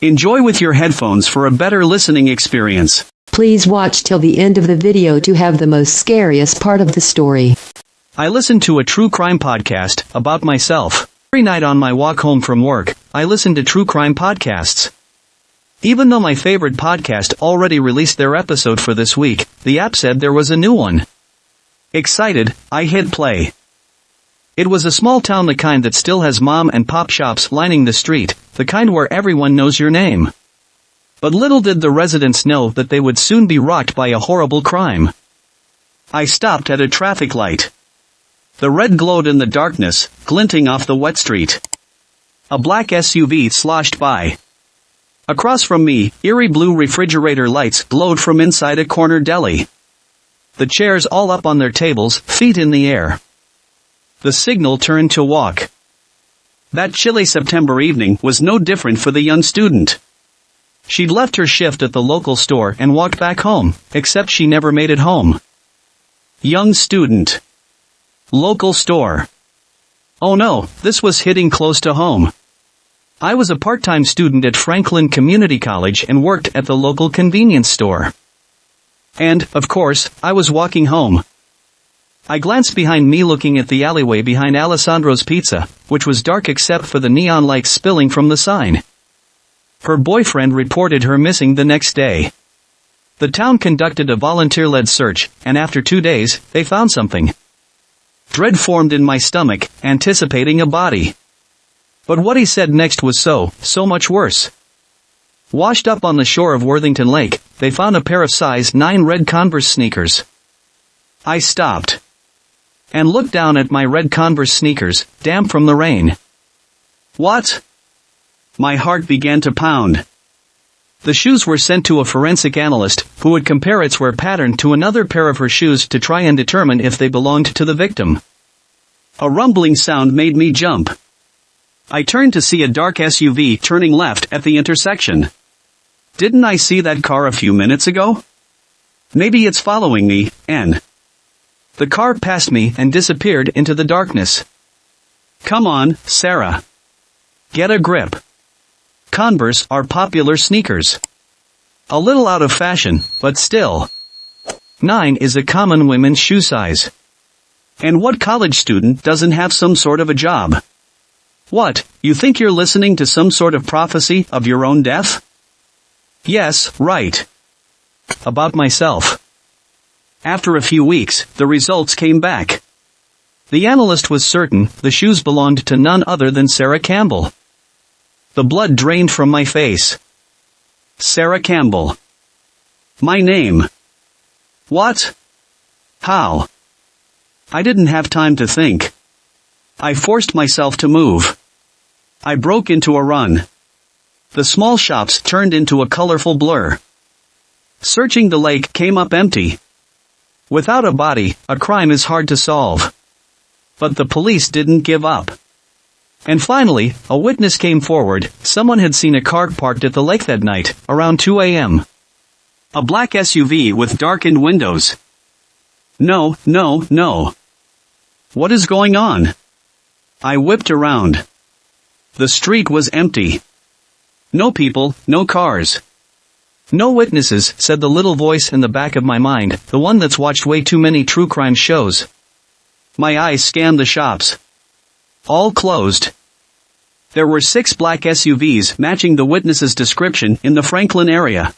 Enjoy with your headphones for a better listening experience. Please watch till the end of the video to have the most scariest part of the story. I listen to a true crime podcast about myself. Every night on my walk home from work, I listen to true crime podcasts. Even though my favorite podcast already released their episode for this week, the app said there was a new one. Excited, I hit play. It was a small town, the kind that still has mom and pop shops lining the street, the kind where everyone knows your name. But little did the residents know that they would soon be rocked by a horrible crime. I stopped at a traffic light. The red glowed in the darkness, glinting off the wet street. A black SUV sloshed by. Across from me, eerie blue refrigerator lights glowed from inside a corner deli. The chairs all up on their tables, feet in the air. The signal turned to walk. That chilly September evening was no different for the young student. She'd left her shift at the local store and walked back home, except she never made it home. Young student. Local store. Oh no, this was hitting close to home. I was a part-time student at Franklin Community College and worked at the local convenience store. And, of course, I was walking home. I glanced behind me, looking at the alleyway behind Alessandro's Pizza, which was dark except for the neon lights spilling from the sign. Her boyfriend reported her missing the next day. The town conducted a volunteer-led search, and after 2 days, they found something. Dread formed in my stomach, anticipating a body. But what he said next was so much worse. Washed up on the shore of Worthington Lake, they found a pair of size 9 red Converse sneakers. I stopped and looked down at my red Converse sneakers, damp from the rain. What? My heart began to pound. The shoes were sent to a forensic analyst, who would compare its wear pattern to another pair of her shoes to try and determine if they belonged to the victim. A rumbling sound made me jump. I turned to see a dark SUV turning left at the intersection. Didn't I see that car a few minutes ago? Maybe it's following me, and the car passed me and disappeared into the darkness. Come on, Sarah. Get a grip. Converse are popular sneakers. A little out of fashion, but still. 9 is a common women's shoe size. And what college student doesn't have some sort of a job? What, you think you're listening to some sort of prophecy of your own death? Yes, right. About myself. After a few weeks, the results came back. The analyst was certain the shoes belonged to none other than Sarah Campbell. The blood drained from my face. Sarah Campbell. My name. What? How? I didn't have time to think. I forced myself to move. I broke into a run. The small shops turned into a colorful blur. Searching the lake came up empty. Without a body, a crime is hard to solve. But the police didn't give up. And finally, a witness came forward. Someone had seen a car parked at the lake that night, around 2 a.m. A black SUV with darkened windows. No. What is going on? I whipped around. The street was empty. No people, no cars. No witnesses, said the little voice in the back of my mind, the one that's watched way too many true crime shows. My eyes scanned the shops. All closed. There were 6 black SUVs matching the witness's description in the Franklin area.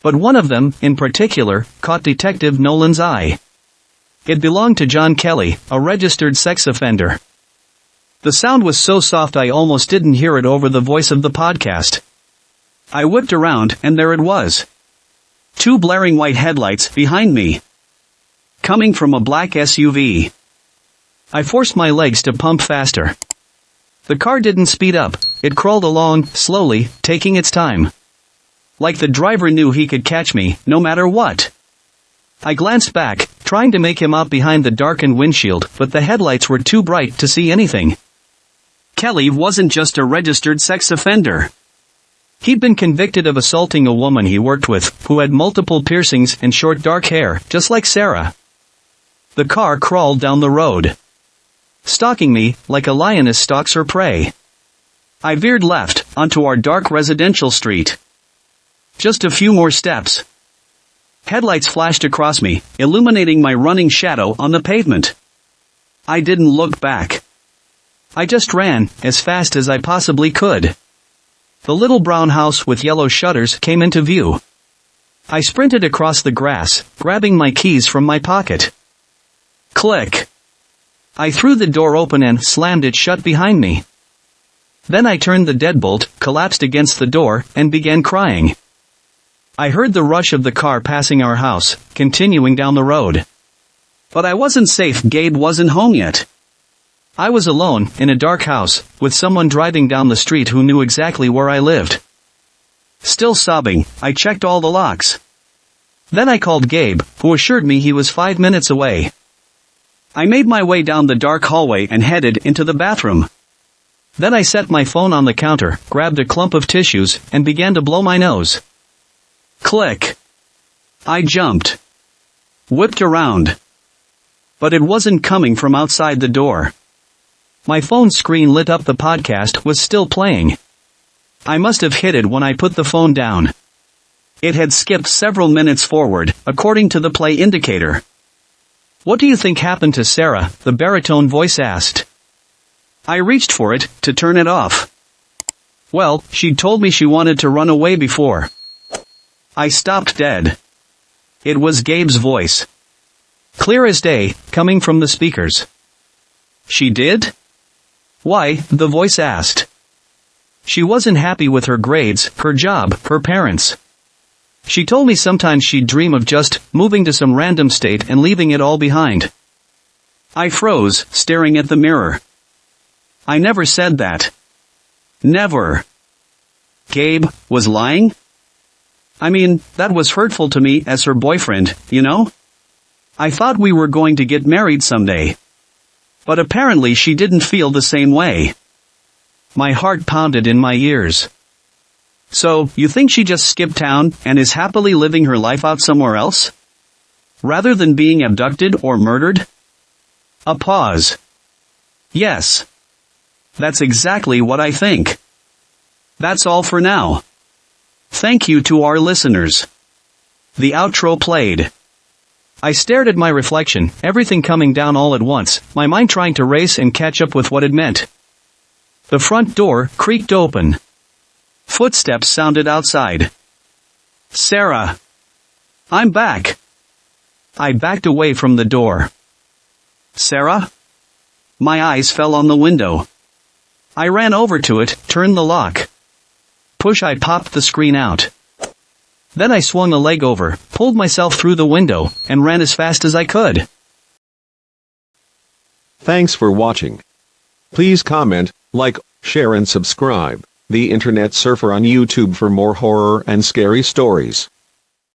But one of them, in particular, caught Detective Nolan's eye. It belonged to John Kelly, a registered sex offender. The sound was so soft I almost didn't hear it over the voice of the podcast. I whipped around, and there it was. 2 blaring white headlights behind me. Coming from a black SUV. I forced my legs to pump faster. The car didn't speed up, it crawled along, slowly, taking its time. Like the driver knew he could catch me, no matter what. I glanced back, trying to make him out behind the darkened windshield, but the headlights were too bright to see anything. Kelly wasn't just a registered sex offender. He'd been convicted of assaulting a woman he worked with, who had multiple piercings and short dark hair, just like Sarah. The car crawled down the road, stalking me, like a lioness stalks her prey. I veered left, onto our dark residential street. Just a few more steps. Headlights flashed across me, illuminating my running shadow on the pavement. I didn't look back. I just ran, as fast as I possibly could. The little brown house with yellow shutters came into view. I sprinted across the grass, grabbing my keys from my pocket. Click. I threw the door open and slammed it shut behind me. Then I turned the deadbolt, collapsed against the door, and began crying. I heard the rush of the car passing our house, continuing down the road. But I wasn't safe. Gabe wasn't home yet. I was alone, in a dark house, with someone driving down the street who knew exactly where I lived. Still sobbing, I checked all the locks. Then I called Gabe, who assured me he was 5 minutes away. I made my way down the dark hallway and headed into the bathroom. Then I set my phone on the counter, grabbed a clump of tissues, and began to blow my nose. Click. I jumped. Whipped around. But it wasn't coming from outside the door. My phone screen lit up. The podcast was still playing. I must have hit it when I put the phone down. It had skipped several minutes forward, according to the play indicator. What do you think happened to Sarah? The baritone voice asked. I reached for it, to turn it off. Well, she'd told me she wanted to run away before. I stopped dead. It was Gabe's voice. Clear as day, coming from the speakers. She did? Why? The voice asked. She wasn't happy with her grades, her job, her parents. She told me sometimes she'd dream of just moving to some random state and leaving it all behind. I froze, staring at the mirror. I never said that. Never. Gabe was lying? I mean, that was hurtful to me as her boyfriend, you know? I thought we were going to get married someday. But apparently she didn't feel the same way. My heart pounded in my ears. So, you think she just skipped town and is happily living her life out somewhere else? Rather than being abducted or murdered? A pause. Yes. That's exactly what I think. That's all for now. Thank you to our listeners. The outro played. I stared at my reflection, everything coming down all at once, my mind trying to race and catch up with what it meant. The front door creaked open. Footsteps sounded outside. Sarah. I'm back. I backed away from the door. Sarah? My eyes fell on the window. I ran over to it, turned the lock. Push. I popped the screen out. Then I swung a leg over, pulled myself through the window, and ran as fast as I could. Thanks for watching. Please comment, like, share and subscribe. The Internet Surfer on YouTube for more horror and scary stories.